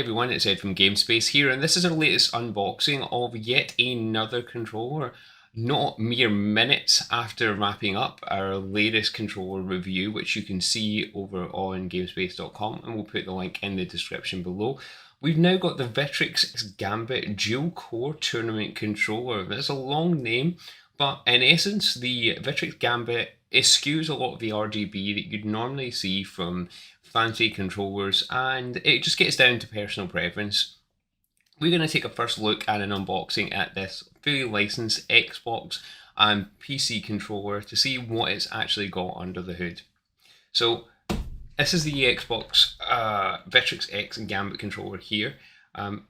everyone, it's Ed from GameSpace here, and this is our latest unboxing of yet another controller. Not mere minutes after wrapping up our latest controller review, which you can see over on gamespace.com, and we'll put the link in the description below. We've now got the Victrix Gambit dual core tournament controller. That's a long name, but in essence, the Victrix Gambit eschews a lot of the RGB that you'd normally see from fancy controllers, and it just gets down to personal preference. We're going to take a first look at an unboxing at this fully licensed Xbox and PC controller to see what it's actually got under the hood. So this is the Xbox Victrix X Gambit controller here. As you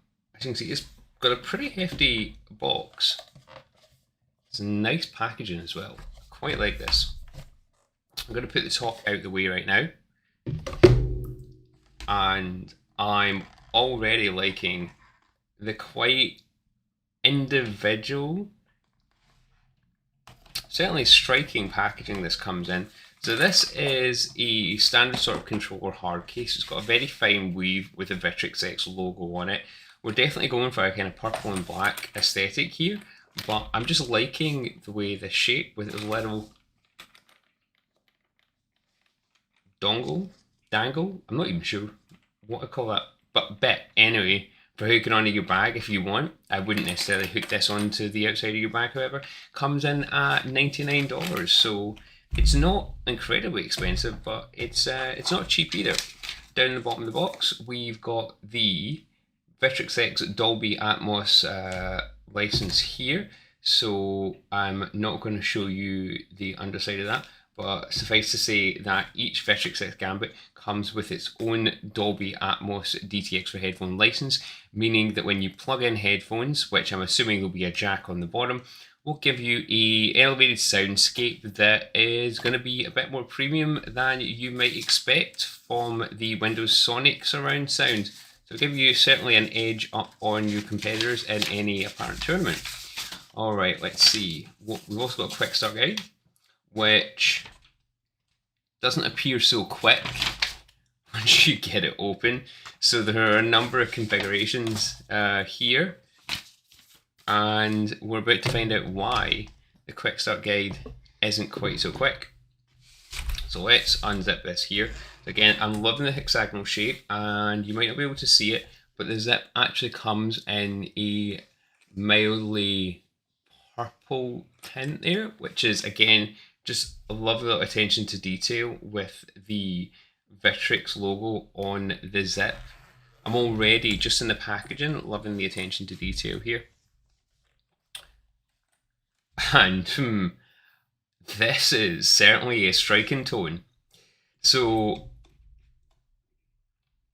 can see, it's got a pretty hefty box. It's nice packaging as well. Quite like this. I'm going to put the top out the way right now. And I'm already liking the quite individual, certainly striking packaging this comes in. So this is a standard sort of controller hard case. It's got a very fine weave with the Victrix X logo on it. We're definitely going for a kind of purple and black aesthetic here, but I'm just liking the way the shape with a little dangle, I'm not even sure what I call that, but bit anyway, for hooking onto your bag if you want. I wouldn't necessarily hook this onto the outside of your bag, however. Comes in at $99, so it's not incredibly expensive, but it's not cheap either. Down the bottom of the box, we've got the Victrix X Dolby Atmos license here, so I'm not going to show you the underside of that. But suffice to say that each Victrix X Gambit comes with its own Dolby Atmos DTX for headphone license, meaning that when you plug in headphones, which I'm assuming there'll be a jack on the bottom, will give you a elevated soundscape that is going to be a bit more premium than you might expect from the Windows Sonic surround sound. So it'll give you certainly an edge up on your competitors in any apparent tournament. Alright, let's see. We've also got a quick start guide, which doesn't appear so quick once you get it open. So there are a number of configurations here, and we're about to find out why the quick start guide isn't quite so quick. So let's unzip this here. Again, I'm loving the hexagonal shape, and you might not be able to see it, but the zip actually comes in a mildly purple tint there, which is again just a lovely little attention to detail with the Victrix logo on the zip. I'm already, just in the packaging, loving the attention to detail here. And this is certainly a striking tone. So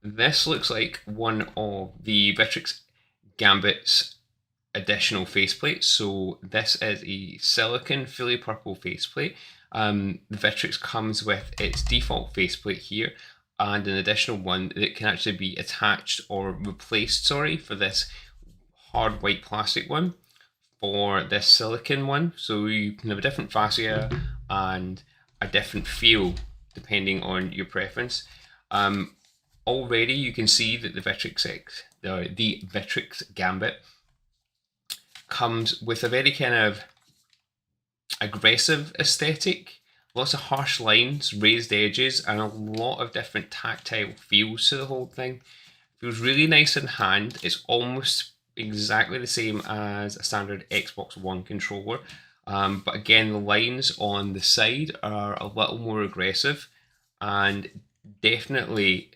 this looks like one of the Victrix Gambit's additional faceplates. So this is a silicon fully purple faceplate. The Victrix comes with its default faceplate here and an additional one that can actually be attached or replaced, for this hard white plastic one for this silicon one. So you can have a different fascia and a different feel depending on your preference. Already you can see that the Victrix X, the Victrix Gambit, comes with a very kind of aggressive aesthetic, lots of harsh lines, raised edges, and a lot of different tactile feels to the whole thing. Feels really nice in hand. It's almost exactly the same as a standard Xbox One controller, but again the lines on the side are a little more aggressive and definitely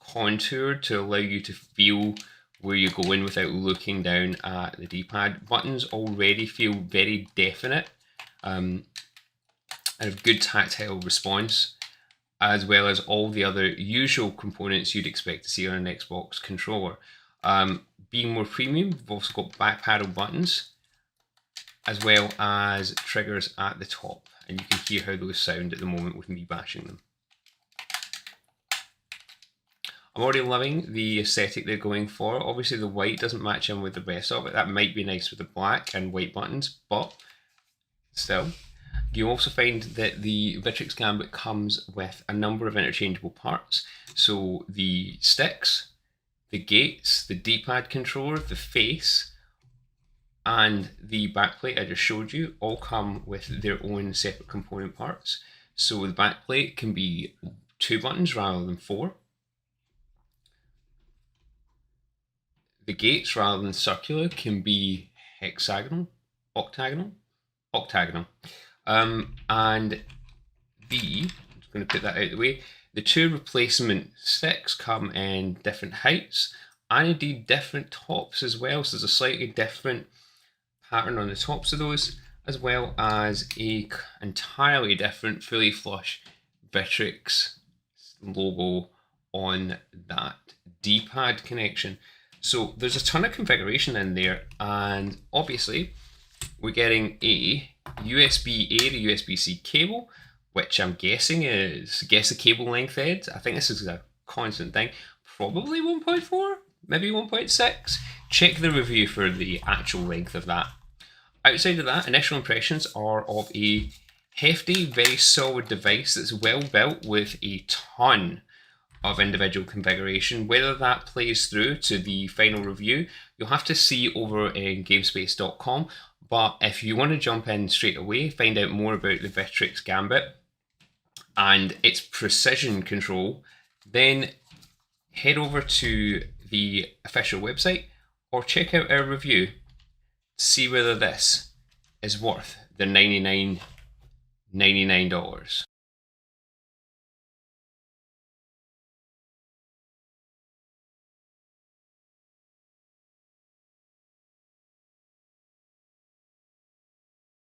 contoured to allow you to feel where you go in without looking down at the D-pad. Buttons already feel very definite and have good tactile response, as well as all the other usual components you'd expect to see on an Xbox controller. Being more premium, we've also got back paddle buttons, as well as triggers at the top, and you can hear how those sound at the moment with me bashing them. I'm already loving the aesthetic they're going for. Obviously the white doesn't match in with the rest of it. That might be nice with the black and white buttons, but still. You also find that the Victrix Gambit comes with a number of interchangeable parts. So the sticks, the gates, the D-pad controller, the face, and the backplate I just showed you all come with their own separate component parts. So the backplate can be 2 buttons rather than 4. The gates, rather than circular, can be hexagonal, octagonal. And I'm just going to put that out of the way, the 2 replacement sticks come in different heights and indeed different tops as well. So there's a slightly different pattern on the tops of those, as well as a entirely different fully flush Victrix logo on that D-pad connection. So there's a ton of configuration in there, and obviously we're getting a USB-A to USB-C cable, which I'm guessing guess the cable length, Ed. I think this is a constant thing. Probably 1.4, maybe 1.6. Check the review for the actual length of that. Outside of that, initial impressions are of a hefty, very solid device that's well built with a ton of individual configuration. Whether that plays through to the final review, you'll have to see over in gamespace.com. But if you want to jump in straight away, find out more about the Victrix Gambit and its precision control, then head over to the official website or check out our review to see whether this is worth the $99.99.